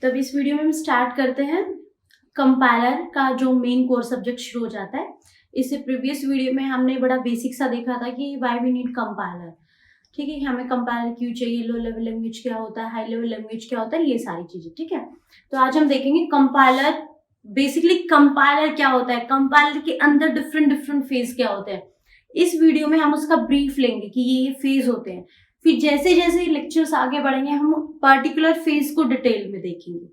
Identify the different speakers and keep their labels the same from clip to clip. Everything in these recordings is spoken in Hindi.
Speaker 1: तो अब इस वीडियो में हम स्टार्ट करते हैं। कंपाइलर का जो मेन कोर सब्जेक्ट शुरू हो जाता है। इससे प्रीवियस वीडियो में हमने बड़ा बेसिक सा देखा था कि व्हाई वी नीड कंपाइलर। ठीक है, हमें कंपाइलर क्यों चाहिए, लो लेवल लैंग्वेज क्या होता है, हाई लेवल लैंग्वेज क्या होता है, ये सारी चीजें। ठीक है, तो आज हम देखेंगे कंपाइलर। बेसिकली कंपाइलर क्या होता है, कंपाइलर के अंदर डिफरेंट डिफरेंट फेज क्या होते हैं। इस वीडियो में हम उसका ब्रीफ लेंगे कि ये फेज होते हैं। फिर जैसे जैसे लेक्चर्स आगे बढ़ेंगे हम पर्टिकुलर फेज को डिटेल में देखेंगे।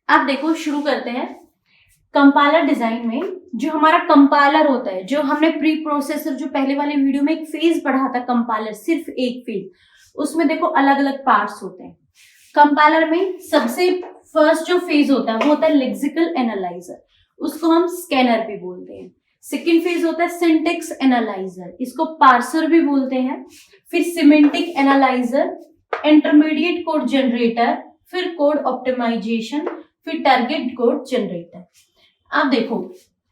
Speaker 1: अब देखो, शुरू करते हैं। कंपाइलर डिजाइन में जो हमारा कंपाइलर होता है, जो हमने प्री प्रोसेसर जो पहले वाले वीडियो में एक फेज पढ़ा था, कंपाइलर सिर्फ एक फेज, उसमें देखो अलग अलग पार्ट्स होते हैं। कंपाइलर में सबसे फर्स्ट जो फेज होता है वो होता है लेक्सिकल एनालाइजर, उसको हम स्कैनर भी बोलते हैं। सेकेंड फेज होता है सिंटेक्स एनालाइजर, इसको पार्सर भी बोलते हैं। फिर semantic analyser, intermediate code generator, फिर कोड ऑप्टिमाइजेशन, फिर टारगेट कोड जनरेटर। अब देखो,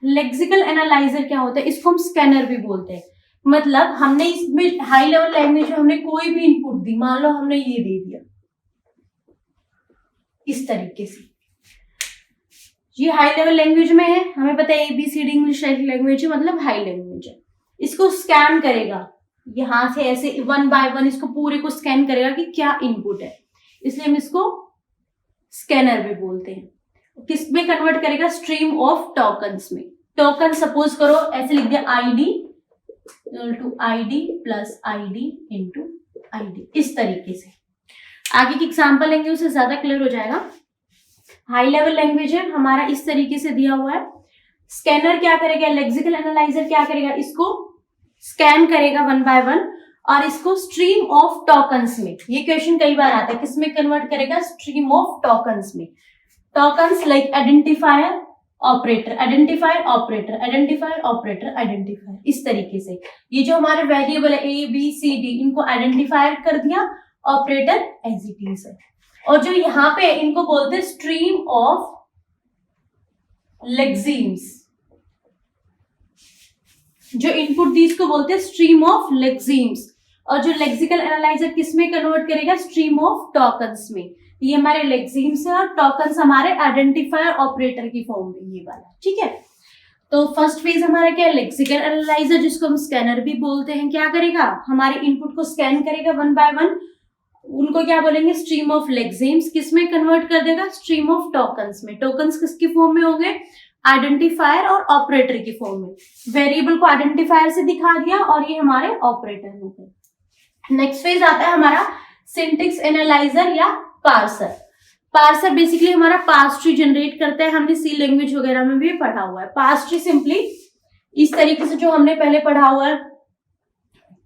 Speaker 1: लेक्सिकल एनालाइजर क्या होता है, इसको हम स्कैनर भी बोलते हैं। मतलब हमने इसमें हाई लेवल लैंग्वेज में हमने कोई भी इनपुट दी, मान लो हमने ये दे दिया इस तरीके से, ये हाई लेवल लैंग्वेज में है, हमें पता है ABCD इंग्लिश लैंग्वेज है, मतलब हाई लैंग्वेज है। इसको स्कैन करेगा, यहां से ऐसे वन बाय वन इसको पूरे को स्कैन करेगा कि क्या इनपुट है, इसलिए हम इसको स्कैनर भी बोलते हैं। किस में कन्वर्ट करेगा, स्ट्रीम ऑफ टोकन्स में। टोकन सपोज करो ऐसे लिख दिया, ID to ID plus ID into ID, इस तरीके से। आगे की एग्जाम्पल लेंगे, उससे ज्यादा क्लियर हो जाएगा। हाई लेवल लैंग्वेज है हमारा, इस तरीके से दिया हुआ है। स्कैनर क्या करेगा, लेक्सिकल एनालाइजर क्या करेगा, इसको स्कैन करेगा वन बाय वन और इसको स्ट्रीम ऑफ टोकन्स में, ये क्वेश्चन कई बार आता है, किसमें कन्वर्ट करेगा, स्ट्रीम ऑफ टोकन्स में। Tokens like identifier, operator, identifier, operator, identifier, operator, identifier, इस तरीके से। ये जो हमारे वेरिएबल है ABCD, इनको आइडेंटिफायर कर दिया, ऑपरेटर एज इट इज है। और जो यहाँ पे इनको बोलते हैं स्ट्रीम ऑफ लेक्सिम्स, जो इनपुट दी इसको बोलते हैं स्ट्रीम ऑफ लेक्सिम्स। और जो लेक्सिकल एनालाइजर किसमें कन्वर्ट करेगा, स्ट्रीम ऑफ टोकन्स में। ये हमारे लेक्सिम्स है और टोकन्स हमारे आइडेंटिफायर ऑपरेटर की फॉर्म में, ये वाला। ठीक है, तो फर्स्ट फेज हमारा क्या है, लेक्सिकल एनालाइजर, जिसको हम स्कैनर भी बोलते हैं। क्या करेगा, हमारे इनपुट को स्कैन करेगा वन बाय वन, उनको क्या बोलेंगे, स्ट्रीम ऑफ लेक्सिम्स। किसमें कन्वर्ट कर देगा, स्ट्रीम ऑफ टोकन्स में। टोकन्स किसकी फॉर्म में होंगे, आइडेंटिफायर और ऑपरेटर की फॉर्म में। वेरिएबल को आइडेंटिफायर से दिखा दिया और ये हमारे ऑपरेटर हो गए। नेक्स्ट फेज आता है हमारा सिंटेक्स एनालाइजर या पार्सर। पार्सर बेसिकली हमारा पार्स ट्री जनरेट करता है, हमने C लैंग्वेज वगैरह में भी पढ़ा हुआ है। पार्स ट्री सिंपली इस तरीके से जो हमने पहले पढ़ा हुआ है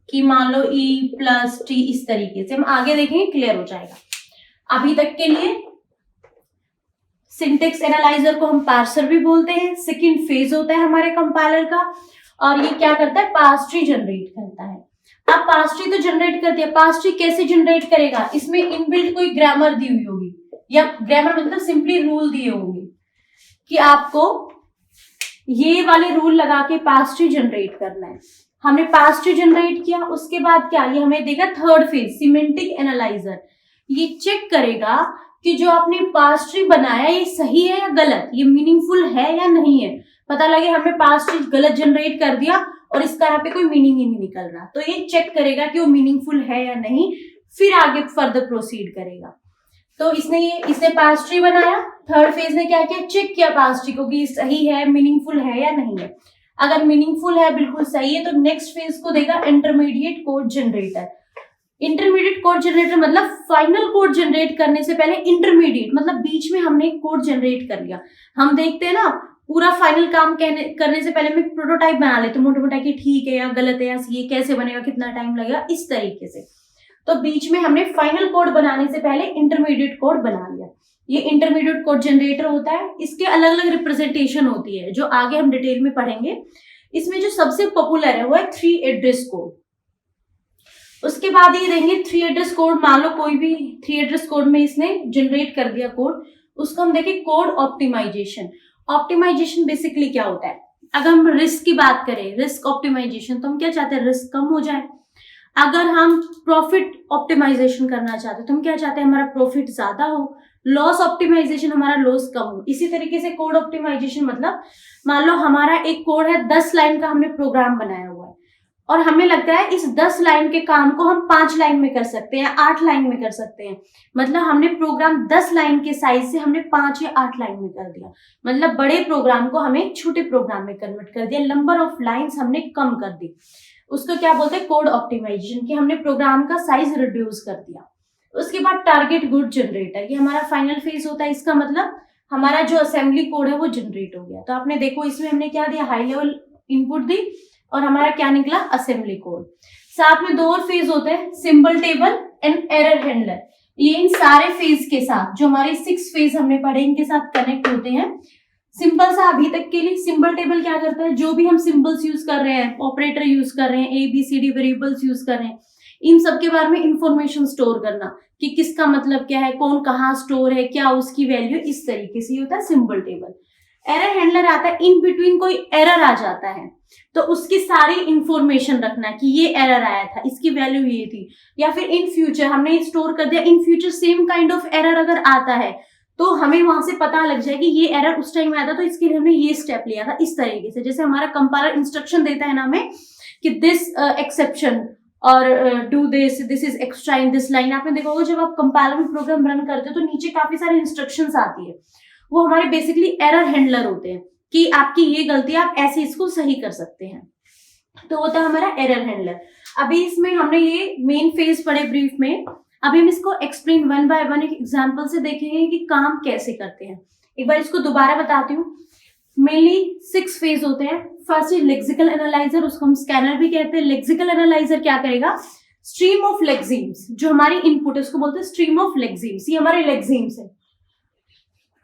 Speaker 1: कि मान लो E प्लस T, इस तरीके से हम आगे देखेंगे, क्लियर हो जाएगा। अभी तक के लिए सिंटेक्स एनालाइजर को हम पार्सर भी बोलते हैं। सेकंड फेज होता है हमारे कंपाइलर का और ये क्या करता है, पार्स ट्री जनरेट करता है। अब पार्स ट्री तो जनरेट कर दिया, पार्स ट्री कैसे जनरेट करेगा, इसमें इनबिल्ट कोई ग्रामर दी हुई होगी, या ग्रामर मतलब सिंपली रूल दिए होंगे कि आपको ये वाले रूल लगा के पार्स ट्री जनरेट करना है। हमने पार्स ट्री जनरेट किया, उसके बाद क्या, ये हमें देगा थर्ड फेज सिमेंटिक एनालाइजर। ये चेक करेगा कि जो आपने पार्स ट्री बनाया ये सही है या गलत, ये मीनिंगफुल है या नहीं है। पता लगे हमने पार्स ट्री गलत जनरेट कर दिया और इसका यहाँ पे कोई मीनिंग ही नहीं निकल रहा, तो ये चेक करेगा कि वो मीनिंगफुल है या नहीं, फिर आगे फर्दर प्रोसीड करेगा। तो इसने पार्स ट्री बनाया, थर्ड फेज ने क्या किया, चेक किया पार्स ट्री को कि सही है, मीनिंगफुल है या नहीं है। अगर मीनिंगफुल है, बिल्कुल सही है, तो नेक्स्ट फेज को देगा intermediate code generator. Intermediate code generator मतलब फाइनल कोड जनरेट करने से पहले इंटरमीडिएट, मतलब बीच में हमने कोड जनरेट कर लिया। हम देखते हैं ना, पूरा फाइनल काम करने से पहले मैं प्रोटोटाइप बना लेते मोटा मोटा कि ठीक है या गलत है या ये कैसे बनेगा, कितना टाइम लगेगा, इस तरीके से। तो बीच में हमने फाइनल कोड बनाने से पहले इंटरमीडिएट कोड बना लिया। ये इंटरमीडिएट कोड जनरेटर होता है, इसके अलग अलग रिप्रेजेंटेशन होती है जो आगे हम डिटेल में पढ़ेंगे। इसमें जो सबसे पॉपुलर है वो है 3 एड्रेस कोड। उसके बाद ये देंगे 3 एड्रेस कोड, मान लो कोई भी 3 एड्रेस कोड में इसने जनरेट कर दिया कोड, उसको हम देखें कोड ऑप्टिमाइजेशन। ऑप्टिमाइजेशन बेसिकली क्या होता है, अगर हम रिस्क की बात करें, रिस्क ऑप्टिमाइजेशन, तो हम क्या चाहते हैं, रिस्क कम हो जाए। अगर हम प्रॉफिट ऑप्टिमाइजेशन करना चाहते हैं तो हम क्या चाहते हैं, हमारा प्रॉफिट ज्यादा हो। लॉस ऑप्टिमाइजेशन, हमारा लॉस कम हो। इसी तरीके से कोड ऑप्टिमाइजेशन मतलब मान लो हमारा एक कोड है, 10 लाइन का हमने प्रोग्राम बनाया हुआ है और हमें लगता है इस 10 लाइन के काम को हम 5 लाइन में कर सकते हैं, 8 लाइन में कर सकते हैं। मतलब हमने प्रोग्राम 10 लाइन के साइज से हमने 5 या 8 लाइन में कर दिया। मतलब बड़े प्रोग्राम को हमें छोटे प्रोग्राम में कन्वर्ट कर दिया, नंबर ऑफ लाइन्स हमने कम कर दी। उसको क्या बोलते हैं? कोड ऑप्टिमाइजेशन, कि हमने प्रोग्राम का साइज रिड्यूस कर दिया। उसके बाद टारगेट गुड जनरेटर, ये हमारा फाइनल फेज होता है। इसका मतलब हमारा जो असेंबली कोड है वो जनरेट हो गया। तो आपने देखो इसमें हमने क्या दिया, हाई लेवल इनपुट दी और हमारा क्या निकला, असेंबली कोड। साथ में 2 और फेज होते हैं, symbol table and error handler. ये इन सारे फेज के साथ, जो हमारे 6 फेज हमने पढ़े, इनके साथ कनेक्ट होते हैं। सिंपल सा अभी तक के लिए, सिंबल टेबल क्या करता है, जो भी हम सिंबल्स यूज कर रहे हैं, ऑपरेटर यूज कर रहे हैं, ABCD वेरिएबल्स यूज कर रहे हैं, इन सब के बारे में इंफॉर्मेशन स्टोर करना कि किसका मतलब क्या है, कौन कहाँ स्टोर है, क्या उसकी वैल्यू, इस तरीके से होता है सिंबल टेबल। एरर हैंडलर आता है, इन बिटवीन कोई एरर आ जाता है तो उसकी सारी इंफॉर्मेशन रखना कि ये एरर आया था, इसकी वैल्यू ये थी, या फिर इन फ्यूचर हमने स्टोर कर दिया, in future same kind of error अगर आता है तो हमें वहां से पता लग जाए कि ये एरर उस टाइम आया था तो इसके लिए हमने ये स्टेप लिया था, इस तरीके से। जैसे हमारा कंपाइलर इंस्ट्रक्शन देता है ना हमें कि दिस एक्सेप्शन और do this is extra in this line. आपने देखा होगा जब आप कंपाइलर में प्रोग्राम रन करते हो तो नीचे काफी सारे इंस्ट्रक्शंस आती है, वो हमारे बेसिकली एरर हैंडलर होते हैं कि आपकी ये गलती, आप ऐसे इसको सही कर सकते हैं। तो होता है हमारा एरर हैंडलर। अभी इसमें हमने ये मेन फेज पढ़े ब्रीफ में, अभी हम इसको एक्सप्लेन वन बाय वन एक एग्जांपल से देखेंगे कि काम कैसे करते हैं। एक बार इसको दोबारा बताती हूँ। मेनली 6 फेज होते हैं। फर्स्ट इज लेक्सिकल एनालाइजर, उसको हम स्कैनर भी कहते हैं। लेक्सिकल एनालाइजर क्या करेगा, स्ट्रीम ऑफ लेक्सिम्स, जो हमारी इनपुट है उसको बोलते हैं स्ट्रीम ऑफ लेक्सिम्स। ये हमारे लेक्सिम्स है,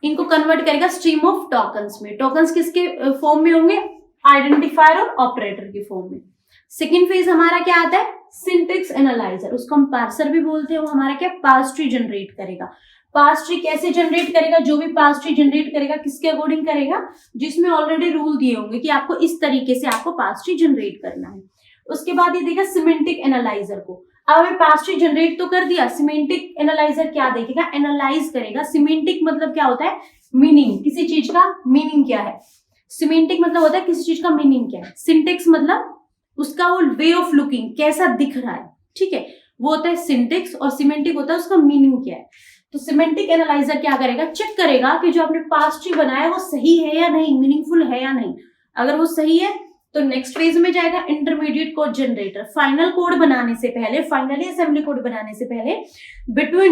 Speaker 1: इनको कन्वर्ट करेगा स्ट्रीम ऑफ टोकन्स में। टोकन्स किसके फॉर्म में होंगे, आइडेंटिफायर और ऑपरेटर के फॉर्म में। सेकेंड फेज हमारा क्या आता है, सिंटेक्स एनालाइजर, उसको हम पार्सर भी बोलते हैं। वो हमारा क्या, पार्स ट्री जनरेट करेगा। पार्स ट्री कैसे जनरेट करेगा, जो भी पार्स ट्री जनरेट करेगा किसके अकॉर्डिंग करेगा, जिसमें ऑलरेडी रूल दिए होंगे कि आपको इस तरीके से आपको पार्स ट्री जनरेट करना है। उसके बाद ये देगा सिमेंटिक एनालाइजर को। अब हमें पार्स ट्री जनरेट तो कर दिया, सिमेंटिक एनालाइजर क्या देखेगा, एनालाइज करेगा। सिमेंटिक मतलब क्या होता है, मीनिंग, किसी चीज का मीनिंग क्या है। सिमेंटिक मतलब होता है किसी चीज का मीनिंग क्या है। सिंटेक्स मतलब उसका वो वे ऑफ लुकिंग, कैसा दिख रहा है, ठीक है, वो होता है सिंटेक्स। और सिमेंटिक होता है उसका मीनिंग क्या है। तो सिमेंटिक एनालाइजर क्या करेगा, चेक करेगा कि जो आपने पार्स ट्री बनाया है वो सही है या नहीं, मीनिंगफुल है या नहीं। अगर वो सही है तो नेक्स्ट फेज में जाएगा intermediate code generator. Final code बनाने से पहले, फाइनली असेंबली कोड बनाने से पहले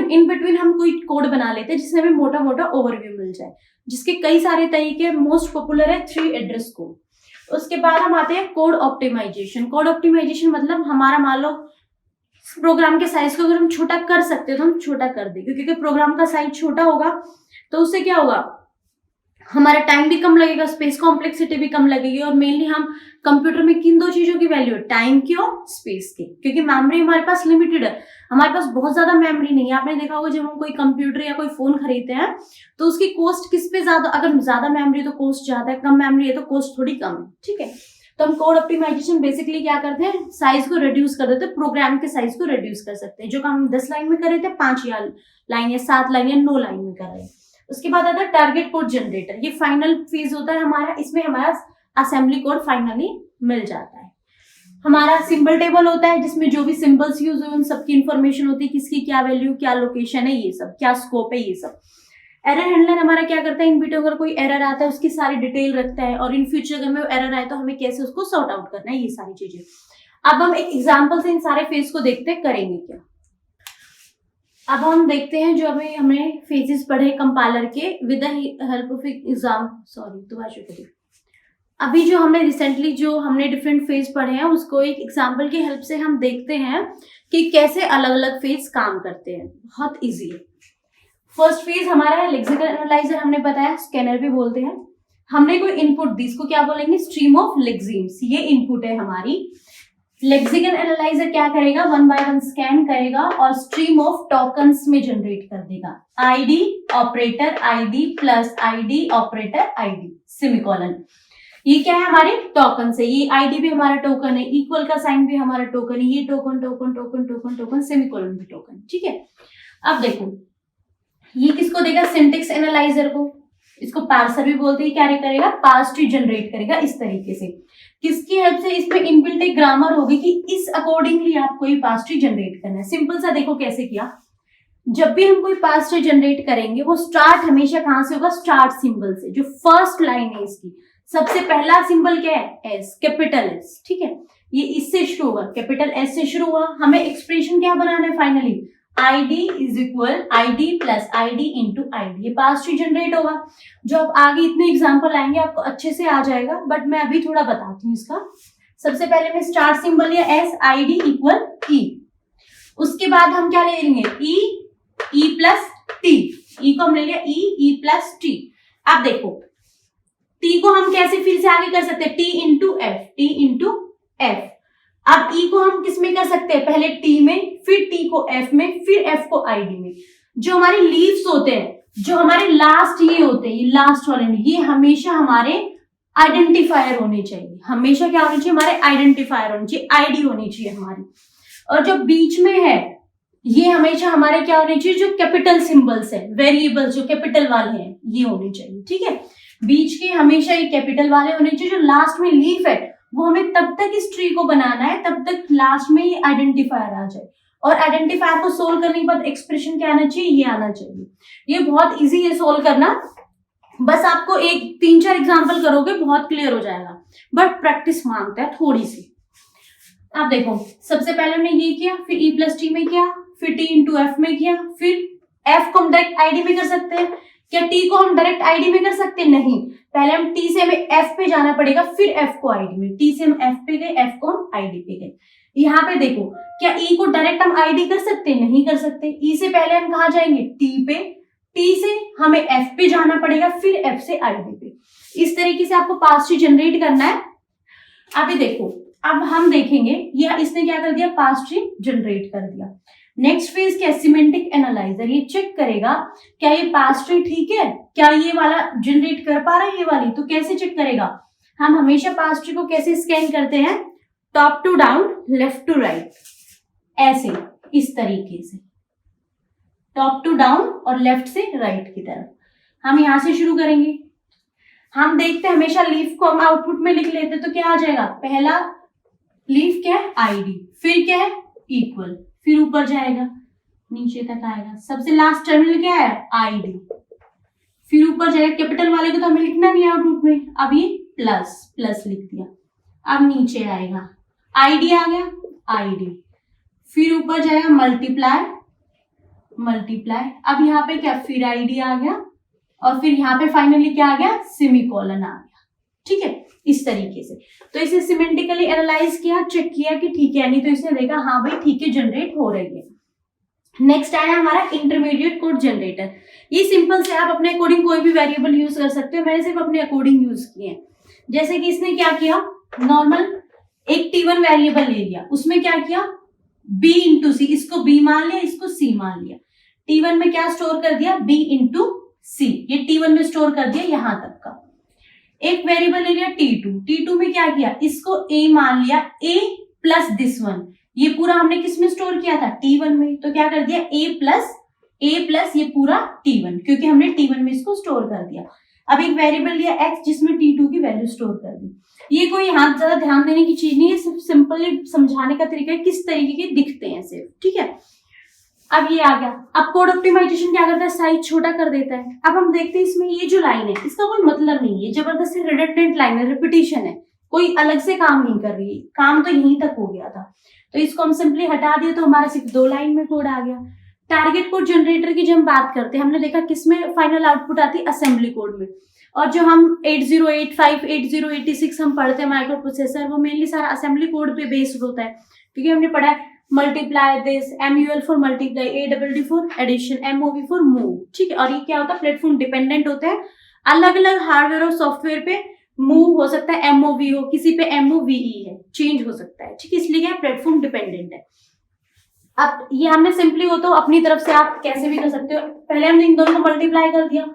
Speaker 1: इन बिटवीन हम कोई कोड बना लेते हैं जिससे हमें मोटा मोटा ओवरव्यू मिल जाए, जिसके कई सारे तरीके। मोस्ट पॉपुलर है 3 एड्रेस कोड। उसके बाद हम आते हैं कोड ऑप्टिमाइजेशन। कोड ऑप्टिमाइजेशन मतलब हमारा मान लो प्रोग्राम के साइज को अगर हम छोटा कर सकते हैं तो हम छोटा कर दें, क्योंकि प्रोग्राम का साइज छोटा होगा तो उससे क्या होगा, हमारा टाइम भी कम लगेगा, स्पेस कॉम्प्लेक्सिटी भी कम लगेगी। और मेनली हम कंप्यूटर में किन 2 चीजों की वैल्यू है, टाइम की और स्पेस की, क्योंकि मेमोरी हमारे पास लिमिटेड है, हमारे पास बहुत ज्यादा मेमोरी नहीं है। आपने देखा होगा जब हम कोई कंप्यूटर या कोई फोन खरीदते हैं तो उसकी कॉस्ट किस पे ज्यादा, अगर ज्यादा मेमोरी तो कॉस्ट ज्यादा है, कम मेमोरी है तो कॉस्ट थोड़ी कम है, ठीक है। तो हम कोड ऑप्टिमाइजेशन बेसिकली क्या करते हैं, साइज को रिड्यूस कर देते हैं, प्रोग्राम के साइज को रिड्यूस कर सकते हैं। जो काम हम 10 लाइन में कर रहे थे 5 या लाइन या 7 लाइन या 9 लाइन में कर रहे हैं। उसके बाद आता है टारगेट कोड जनरेटर। ये फाइनल फेज होता है हमारा, इसमें हमारा असेंबली कोड फाइनली मिल जाता है। हमारा सिंबल टेबल होता है जिसमें जो भी सिंबल्स यूज हुए उन सबकी इंफॉर्मेशन होती है, किसकी क्या वैल्यू, क्या लोकेशन है, ये सब क्या स्कोप है, ये सब। एरर हैंडलर हमारा क्या करता है, इन बिटवीन अगर कोई एरर आता है उसकी सारी डिटेल रखता है, और इन फ्यूचर अगर में एरर आए तो हमें कैसे उसको सॉर्ट आउट करना है, ये सारी चीजें। अब हम एक एग्जांपल से इन सारे फेज को देखते करेंगे क्या। अब हम देखते हैं जो अभी हमने फेजेस पढ़े कंपाइलर के with the help of exam, अभी जो हमने रिसेंटली जो हमने डिफरेंट फेज पढ़े हैं उसको एक एग्जांपल की हेल्प से हम देखते हैं कि कैसे अलग अलग फेज काम करते हैं। बहुत इजी है। फर्स्ट फेज हमारा है लेक्सिकल एनालाइजर, हमने बताया स्कैनर भी बोलते हैं। हमने कोई इनपुट दी, इसको क्या बोलेंगे, स्ट्रीम ऑफ लेक्सिम्स, ये इनपुट है हमारी। लेक्सिकल एनालाइजर क्या करेगा, 1 बाय 1 स्कैन करेगा और स्ट्रीम ऑफ टोकन्स में जनरेट कर देगा। ID operator ID plus ID operator ID semicolon. ये क्या है, हमारे टोकन से, ये आईडी भी हमारा टोकन है, इक्वल का साइन भी हमारा टोकन है, ये token token token token token semicolon भी टोकन, ठीक है। अब देखो ये किसको देगा, सिंटेक्स एनालाइजर को, इसको पार्सर भी बोलते हैं, क्या करेगा, पार्स ट्री जनरेट करेगा इस तरीके से। किसकी हेल्प से, इसमें इनबिल्ट एक ग्रामर होगी कि इस अकॉर्डिंगली आपको ये पार्स ट्री जनरेट करना है। सिंपल सा देखो कैसे किया, जब भी हम कोई पार्स ट्री जनरेट करेंगे वो स्टार्ट हमेशा कहां से होगा, स्टार्ट सिंबल से। जो फर्स्ट लाइन है इसकी सबसे पहला सिंबल क्या है, एस, कैपिटल एस, ठीक है, ये इससे शुरू होगा, कैपिटल एस से शुरू हुआ। हमें एक्सप्रेशन क्या बनाना है finally, id is equal id plus id into id, ये पार्स ट्री जनरेट होगा। जो अब आगे इतने एग्जांपल आएंगे आपको अच्छे से आ जाएगा, बट मैं अभी थोड़ा बताती हूँ इसका। सबसे पहले मैं स्टार्ट सिंबल लिया एस, id इक्वल ई, उसके बाद हम क्या ले लेंगे, ई प्लस टी, ई को हम ले लिया ई प्लस टी। अब देखो टी को हम कैसे फिर से आगे कर सकते हैं, टी इंटू एफ। अब ई को हम किस में कर सकते हैं, पहले टी में, फिर टी को एफ में, फिर एफ को आईडी में। जो हमारे लीव्स होते हैं, जो हमारे लास्ट ये होते हैं, ये लास्ट वाले, ये हमेशा हमारे आइडेंटिफायर होने चाहिए। हमेशा क्या होनी चाहिए, हमारे आइडेंटिफायर होनी चाहिए, आईडी होनी चाहिए हमारी। और जो बीच में है ये हमेशा हमारे क्या होने चाहिए, जो कैपिटल सिंबल्स है, वेरिएबल्स जो कैपिटल वाले हैं ये होने चाहिए, ठीक है। बीच के हमेशा ये कैपिटल वाले होने चाहिए। जो लास्ट में लीफ है वो हमें तब तक इस ट्री को बनाना है तब तक लास्ट में ये आइडेंटिफायर आ जाए, और आइडेंटिफायर को सोल्व करने के बाद एक्सप्रेशन क्या आना चाहिए, ये आना चाहिए। ये बहुत इजी है सोल्व करना, बस आपको एक 3-4 एग्जांपल करोगे बहुत क्लियर हो जाएगा, बट प्रैक्टिस मांगता है थोड़ी सी। आप देखो सबसे पहले हमने ये किया, फिर ई प्लस टी में किया, फिर टी इंटू एफ में किया, फिर एफ को हम डायरेक्ट आईडी में कर सकते हैं। क्या टी को हम डायरेक्ट आईडी में कर सकते हैं, नहीं, पहले हम टी से हमें एफ पे जाना पड़ेगा, फिर एफ को आईडी में, टी से हम एफ पे गए, एफ को हम आईडी पे गए। यहाँ पे देखो क्या ई को डायरेक्ट हम आईडी कर सकते हैं, नहीं कर सकते। ई से पहले हम कहा जाएंगे, टी पे, टी से हमें एफ पे जाना पड़ेगा, फिर एफ से आईडी पे। इस तरीके से आपको पार्स ट्री जनरेट करना है। अभी देखो अब हम देखेंगे ये इसने क्या कर दिया, पार्स ट्री जनरेट कर दिया। नेक्स्ट फेज क्या, सिमेंटिक एनालाइजर, ये चेक करेगा क्या ये पार्स ट्री ठीक है, क्या ये वाला जनरेट कर पा रहा है ये वाली। तो कैसे चेक करेगा, हम हमेशा पार्स ट्री को कैसे स्कैन करते हैं, top to down, left to right, ऐसे इस तरीके से, टॉप टू डाउन और लेफ्ट से राइट की तरफ। हम यहां से शुरू करेंगे। हम देखते हैं हमेशा लीफ को हम आउटपुट में लिख लेते, तो क्या आ जाएगा, पहला लीफ क्या है, आईडी, फिर क्या है, इक्वल, फिर ऊपर जाएगा नीचे तक आएगा, सबसे लास्ट टर्मिनल क्या है, आईडी, फिर ऊपर जाएगा। कैपिटल वाले को तो हमें लिखना नहीं है आउटपुट में, अब ये प्लस लिख दिया। अब नीचे आएगा, आईडी आ गया, आईडी, फिर ऊपर जाएगा मल्टीप्लाई। अब यहाँ पे क्या, फिर आईडी आ गया, और फिर यहाँ पे फाइनली क्या आ गया, सेमीकोलन आ गया, ठीक है, इस तरीके से। तो इसे सिमेंटिकली एनालाइज किया, चेक किया कि ठीक है, नहीं तो इसने देखा हाँ भाई ठीक है जनरेट हो रही है। नेक्स्ट आया हमारा इंटरमीडिएट कोड जनरेटर। ये सिंपल से आप अपने अकॉर्डिंग कोई भी वेरिएबल यूज कर सकते हो, मैंने सिर्फ अपने अकॉर्डिंग यूज किए हैं। जैसे कि इसने क्या किया, नॉर्मल एक T1 वेरिएबल ले लिया, उसमें क्या किया, B इंटू सी, इसको B मान लिया, इसको C मान लिया। T1 में क्या स्टोर कर दिया, B इंटू C, ये T1 में स्टोर कर दिया यहां तक का। एक वेरिएबल ले लिया T2 में क्या किया, इसको A मान लिया, A प्लस दिस वन, ये पूरा हमने किस में स्टोर किया था, T1 में, तो क्या कर दिया, A प्लस ये पूरा T1, क्योंकि हमने T1 में इसको स्टोर कर दिया। अब एक वेरिएबल लिया X जिसमें T2 की वैल्यू स्टोर कर दी। ये कोई यहाँ ज्यादा ध्यान देने की चीज नहीं है, सिर्फ सिंपली समझाने का तरीका है किस तरीके के दिखते हैं सिर्फ, ठीक है। अब ये आ गया। अब कोड ऑप्टिमाइजेशन क्या करता है, साइज छोटा कर देता है। अब हम देखते हैं इसमें ये जो लाइन है इसका कोई मतलब नहीं है, जबरदस्ती रिडंडेंट लाइन है, रिपीटिशन है, कोई अलग से काम नहीं कर रही है, काम तो यहीं तक हो गया था। तो इसको हम सिंपली हटा दिए तो हमारा सिर्फ 2 लाइन में कोड आ गया। टारगेट कोड जनरेटर की जब हम बात करते हैं, हमने देखा किसमें फाइनल आउटपुट आती है, असेंबली कोड में। और जो हम 8085 8086 हम पढ़ते हैं माइक्रो प्रोसेसर, वो मेनली सारा असेंबली कोड पे बेस्ड होता है, क्योंकि हमने पढ़ा है multiply this, MUL for multiply, ADD for addition, MOV for move, ठीक है। और ये क्या होता है, प्लेटफॉर्म डिपेंडेंट होते हैं, अलग अलग हार्डवेयर और सॉफ्टवेयर पे मूव हो सकता है, MOV हो, किसी पे MOVE है, चेंज हो सकता है, ठीक है, इसलिए क्या प्लेटफॉर्म डिपेंडेंट है। अब ये हमने सिंपली हो तो अपनी तरफ से आप कैसे भी कर सकते हो। पहले हमने इन दोनों को मल्टीप्लाई कर दिया,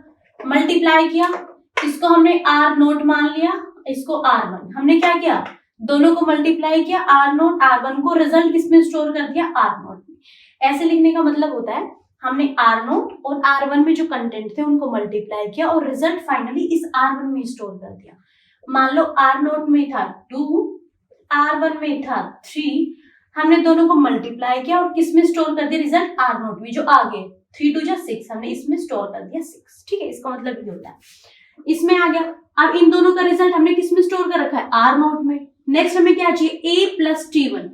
Speaker 1: मल्टीप्लाई किया, इसको हमने R0 मान लिया, इसको R1, हमने क्या किया, दोनों को मल्टीप्लाई किया, R0 R1 को रिजल्ट किसमें स्टोर कर दिया, R0 में। ऐसे लिखने का मतलब होता है हमने R0 और R1 में जो कंटेंट थे उनको मल्टीप्लाई किया और रिजल्ट फाइनली इस R1 में स्टोर कर दिया। मान लो R0 में था 2, R1 में था 3, हमने दोनों को मल्टीप्लाई किया और किस में स्टोर कर दिया रिजल्ट R0 में, जो आगे 3 2 6, हमने इसमें स्टोर कर दिया 6। ठीक है, इसका मतलब ये होता है इसमें आ गया। अब इन दोनों का रिजल्ट हमने किस में स्टोर कर रखा है, R0 में। नेक्स्ट हमें क्या चाहिए, A प्लस T1।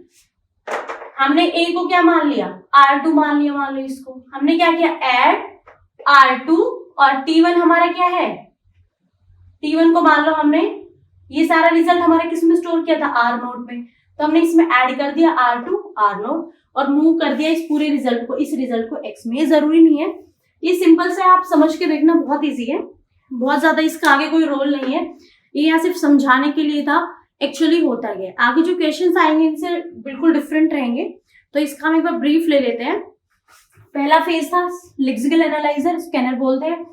Speaker 1: हमने A को क्या मान लिया, R2 मान लिया। मान लो इसको हमने क्या किया, ऐड R2 और T1 हमारा क्या है, T1 को मान लो हमने ये सारा रिजल्ट हमारे किस में स्टोर किया था, R0 में। तो हमने इसमें ऐड कर दिया R2 R0 और मूव कर दिया इस पूरे रिजल्ट को, इस रिजल्ट को X में। ये जरूरी नहीं है, ये सिंपल से आप समझ के देखना, बहुत इजी है, बहुत ज्यादा इसका आगे कोई रोल नहीं है, ये यहाँ सिर्फ समझाने के लिए था। एक्चुअली होता है आगे जो क्वेश्चंस आएंगे इनसे बिल्कुल डिफरेंट रहेंगे। तो इसका हम एक बार ब्रीफ ले लेते हैं। पहला फेज था लेक्सिकल एनालाइजर, स्कैनर बोलते हैं।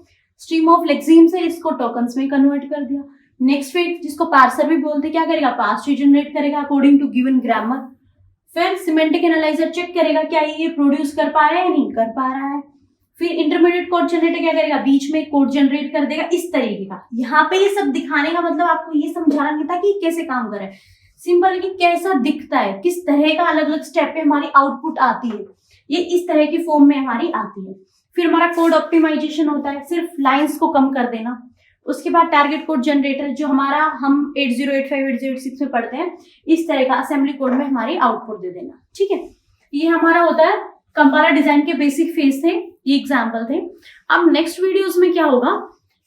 Speaker 1: स्ट्रीम ऑफ लेक्सिम से इसको टोकन्स में कन्वर्ट कर दिया। नेक्स्ट फेज जिसको पार्सर भी बोलते हैं, क्या करेगा, पार्स ट्री जनरेट करेगा अकॉर्डिंग टू गिवन ग्रामर। फिर सिमेंटिक एनालाइजर चेक करेगा क्या ये प्रोड्यूस कर पा रहा है या नहीं कर पा रहा है। फिर इंटरमीडिएट कोड जनरेटर क्या करेगा, बीच में कोड जनरेट कर देगा इस तरीके का। यहाँ पे ये सब दिखाने का मतलब आपको ये समझाना नहीं था कि कैसे काम करे, सिंपल कि कैसा दिखता है, किस तरह का अलग अलग स्टेप पे हमारी आउटपुट आती है, ये इस तरह की फॉर्म में हमारी आती है। फिर हमारा कोड ऑप्टिमाइजेशन होता है, सिर्फ लाइंस को कम कर देना। उसके बाद टारगेट कोड जनरेटर जो हमारा हम 8085 8086 में पढ़ते हैं, इस तरह का असेंबली कोड में हमारी आउटपुट दे देना। ठीक है, ये हमारा होता है कंपाइलर डिजाइन के बेसिक फेज थे, ये एग्जाम्पल थे। अब नेक्स्ट वीडियोस में क्या होगा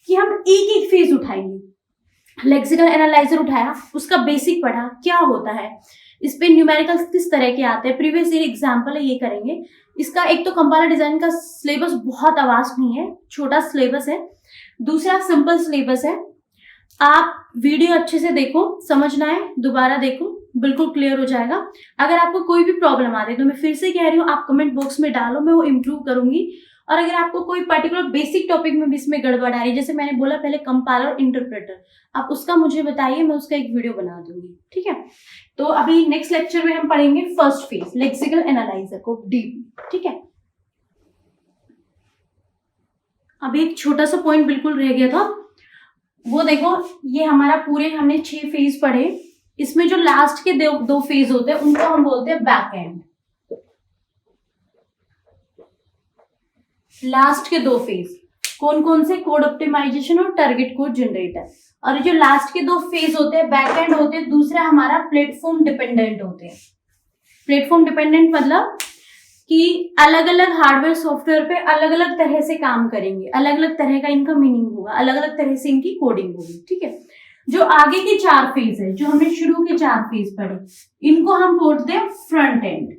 Speaker 1: कि हम एक एक फेज उठाएंगे। लेक्सिकल एनालाइजर उठाया, उसका बेसिक पढ़ा क्या होता है, इस पे न्यूमेरिकल्स किस तरह के आते हैं, प्रीवियस ईयर एग्जाम्पल है, ये करेंगे। इसका एक तो कंपाइलर डिजाइन का सिलेबस बहुत वास्ट नहीं है, छोटा सिलेबस है। दूसरा सिंपल सिलेबस है, आप वीडियो अच्छे से देखो, समझना है दोबारा देखो, बिल्कुल क्लियर हो जाएगा। अगर आपको कोई भी प्रॉब्लम आ रही है तो मैं फिर से कह रही हूँ, आप कमेंट बॉक्स में डालो, मैं वो इम्प्रूव करूंगी। और अगर आपको कोई पर्टिकुलर बेसिक टॉपिक में भी इसमें गड़बड़ आ रही है, जैसे मैंने बोला पहले कंपाइलर और इंटरप्रेटर, आप उसका मुझे बताइए, मैं उसका एक वीडियो बना दूंगी। ठीक है, तो अभी नेक्स्ट लेक्चर में हम पढ़ेंगे फर्स्ट फेज लेक्सिकल एनालाइजर को डीप। ठीक है, अभी एक छोटा सा पॉइंट बिल्कुल रह गया था, वो देखो, ये हमारा पूरे हमने 6 फेज पढ़े। इसमें जो लास्ट के दो फेज होते हैं उनको हम बोलते हैं बैक एंड। लास्ट के 2 फेज कौन कौन से, कोड ऑप्टिमाइजेशन और टारगेट कोड जनरेटर। और जो लास्ट के 2 फेज होते हैं बैक एंड होते हैं, दूसरा हमारा प्लेटफॉर्म डिपेंडेंट होते हैं। प्लेटफॉर्म डिपेंडेंट मतलब कि अलग अलग हार्डवेयर सॉफ्टवेयर पे अलग अलग तरह से काम करेंगे, अलग अलग तरह का इनका मीनिंग होगा, अलग अलग तरह से इनकी कोडिंग होगी। ठीक है, जो आगे के 4 फेज है, जो हमने शुरू के 4 फेज पढ़े, इनको हम बोलते हैं फ्रंट एंड।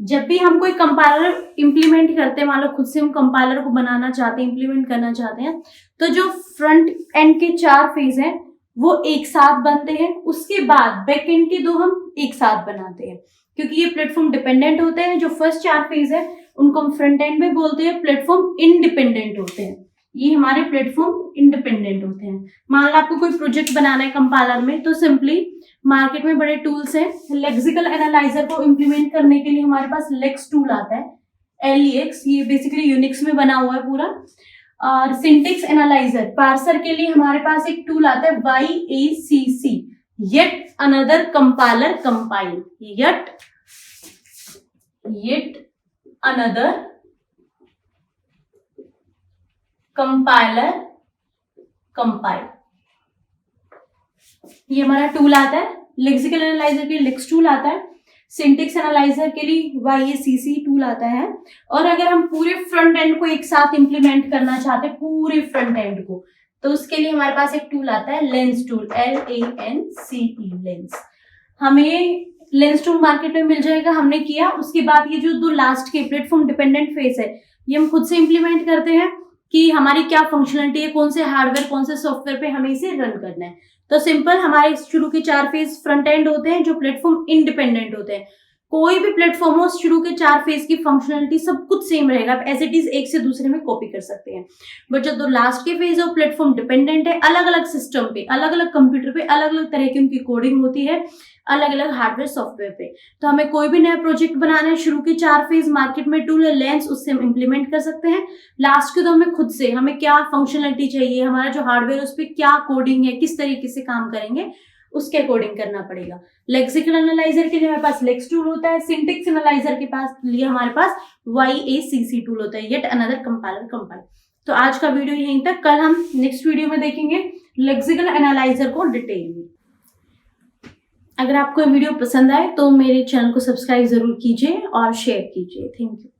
Speaker 1: जब भी हम कोई कंपाइलर इंप्लीमेंट करते हैं, मान लो खुद से हम कंपाइलर को बनाना चाहते हैं, इंप्लीमेंट करना चाहते हैं, तो जो फ्रंट एंड के 4 फेज हैं वो एक साथ बनते हैं। उसके बाद बैक एंड के 2 हम एक साथ बनाते हैं, क्योंकि ये प्लेटफॉर्म डिपेंडेंट होते हैं। जो फर्स्ट 4 फेज है उनको हम फ्रंट एंड में बोलते हैं, प्लेटफॉर्म इंडिपेंडेंट होते हैं। ये हमारे प्लेटफॉर्म इंडिपेंडेंट होते हैं। मान लो आपको कोई प्रोजेक्ट बनाना है कंपाइलर में, तो सिंपली मार्केट में बड़े टूल्स हैं। लेक्सिकल एनालाइजर को इंप्लीमेंट करने के लिए हमारे पास लेक्स टूल आता है, LEX, ये बेसिकली यूनिक्स में बना हुआ है पूरा। और सिंटेक्स एनालाइजर पार्सर के लिए हमारे पास एक टूल आता है YACC, yet another compiler compile, yet another compiler compile, ये हमारा टूल आता है। लेक्सिकल एनालाइजर के लिए लेक्स टूल आता है, सिंटेक्स एनालाइजर के लिए YACC टूल आता है। और अगर हम पूरे फ्रंट एंड को एक साथ इंप्लीमेंट करना चाहते हैं, पूरे फ्रंट एंड को, तो उसके लिए हमारे पास एक टूल आता है लेंस टूल, LANCE, लेंस। हमें लेंस टूल मार्केट में मिल जाएगा, हमने किया। उसके बाद ये जो 2 लास्ट के प्लेटफॉर्म डिपेंडेंट फेस है, ये हम खुद से इंप्लीमेंट करते हैं कि हमारी क्या फंक्शनलिटी है, कौन से हार्डवेयर कौन से सॉफ्टवेयर पे हमें इसे रन करना है। तो सिंपल हमारे शुरू के 4 फेज फ्रंट एंड होते हैं जो प्लेटफॉर्म इंडिपेंडेंट होते हैं। कोई भी प्लेटफॉर्म हो, शुरू के 4 फेज की फंक्शनलिटी सब कुछ सेम रहेगा, आप एज इट इज एक से दूसरे में कॉपी कर सकते हैं। बट जो 2 लास्ट के फेज है वो प्लेटफॉर्म डिपेंडेंट है, अलग अलग सिस्टम पे, अलग अलग कंप्यूटर पे अलग अलग तरह की उनकी कोडिंग होती है, अलग अलग हार्डवेयर सॉफ्टवेयर पे। तो हमें कोई भी नया प्रोजेक्ट बनाना है, शुरू के 4 फेज मार्केट में टूल है लेंस, उससे हम इम्प्लीमेंट कर सकते हैं। लास्ट के तो हमें खुद से, हमें क्या फंक्शनलिटी चाहिए, हमारा जो हार्डवेयर उस पर क्या कोडिंग है, किस तरीके से काम करेंगे, उसके अकॉर्डिंग करना पड़ेगा। लेक्सिकल एनालाइजर के लिए हमारे पास लेक्स टूल होता है, सिंटेक्स एनालाइजर के पास लिए हमारे पास YACC टूल होता है, येट अनदर कंपाइलर। तो आज का वीडियो यहीं तक, कल हम नेक्स्ट वीडियो में देखेंगे लेक्सिकल एनालाइजर को डिटेल में। अगर आपको ये वीडियो पसंद आए तो मेरे चैनल को सब्सक्राइब जरूर कीजिए और शेयर कीजिए। Thank you.